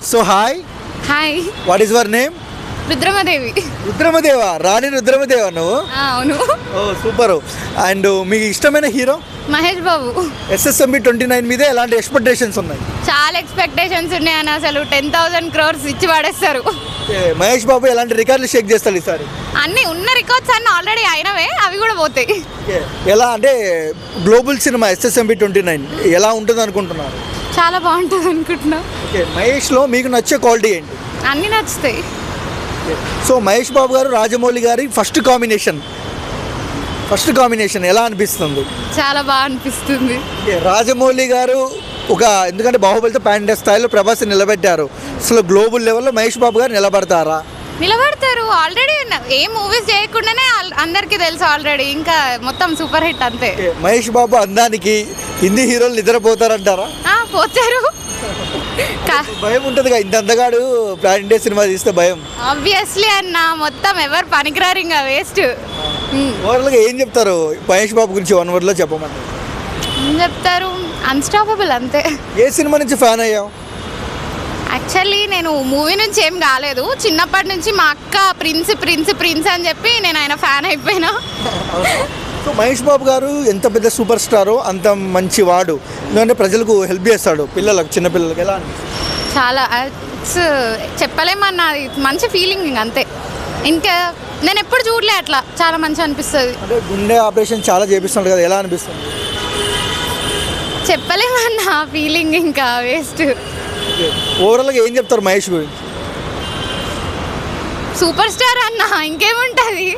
So hi, hi, what is your name? Rudramadevi. రుద్రమదేవా, రాణి రుద్రమదేవా నువ్వు? అవును. ఓ సూపర్. అండ్ మీకు ఇష్టమైన హీరో? మహేష్ బాబు. SSMB 29 మీద ఎలాంటి ఎక్స్పెక్టేషన్స్ ఉన్నాయి? చాలా ఎక్స్పెక్టేషన్స్ ఉన్నాయని అసలు 10,000 crores ఇచ్చి పడేస్తారు. మహేష్ బాబు ఎలాంటి రికార్డులు షేక్ చేస్తాడు ఈసారి? అన్ని ఉన్న రికార్డ్స్ అన్ని ఆల్రెడీ అయినవే, అవి కూడా పోతాయి. ఎలా అంటే గ్లోబల్ సినిమా SSMB 29 ఎలా ఉంటుంది అనుకుంటున్నారు? చాలా బాగుంటుంది అనుకుంటున్నా. మహేష్లో మీకు నచ్చే క్వాలిటీ ఏంటి? అన్ని నచ్చుతాయి. సో మహేష్ బాబు గారు రాజమౌళి గారి ఫస్ట్ కాంబినేషన్ ఎలా అనిపిస్తుంది? చాలా బాగా అనిపిస్తుంది. రాజమౌళి గారు ఎందుకంటే బాహుబలితో పాన్ ఇండియా స్థాయిలో ప్రభాస్ నిలబెట్టారు. అసలు గ్లోబల్ లెవెల్లో మహేష్ బాబు గారు నిలబడతారా? నిలబడతారు. ఆల్రెడీ ఏ మూవీస్ చేయకుండానే అందరికీ తెలుసు ఆల్రెడీ. ఇంకా మొత్తం సూపర్ హిట్ అంతే. మహేష్ బాబు అందానికి హిందీ హీరోలు నిద్రపోతారంటారా? పోతారు. భయం ఉంటుందిగా, ఇంత అందగాడు పాన్ ఇండియా సినిమా తీస్తే భయం. ఆబ్వియస్లీ అన్న, మొత్తం ఎవరు పనికిరారు, ఇంకా వేస్ట్. ఓవరాల్గా ఏం చెప్తారు మహేష్ బాబు గురించి 1 word లో చెప్పమంటారు? ఏం చెప్తారు? అన్స్టాపబుల్ అంతే. ఏ సినిమా నుంచి ఫ్యాన్ అయ్యావు? యాక్చువల్లీ నేను మూవీ నుంచి ఏం కాలేదు, చిన్నప్పటి నుంచి మా అక్క ప్రిన్స్ ప్రిన్స్ ప్రిన్స్ అని చెప్పి నేను ఆయన ఫ్యాన్ అయిపోయినా. సో మహేష్ బాబు గారు ఎంత పెద్ద సూపర్ స్టారో అంత మంచి వాడు. ఎందుకంటే ప్రజలకు హెల్ప్ చేస్తాడు, చిన్నపిల్లలకు. ఎలా చాలా చెప్పలేమన్నా, మంచి ఫీలింగ్ అంతే. ఇంకా నేను ఎప్పుడు చూడలే అట్లా, చాలా మంచి అనిపిస్తుంది. అంటే గుండె ఆపరేషన్ చాలా చేపిస్తున్నాడు కదా, ఎలా అనిపిస్తుంది? చెప్పలేమన్నా, ఫీలింగ్ ఇంకా వేస్ట్. ఓవరాల్గా ఏం చెప్తారు మహేష్ గురించి? సూపర్ స్టార్ అన్న, ఇంకేముంటుంది.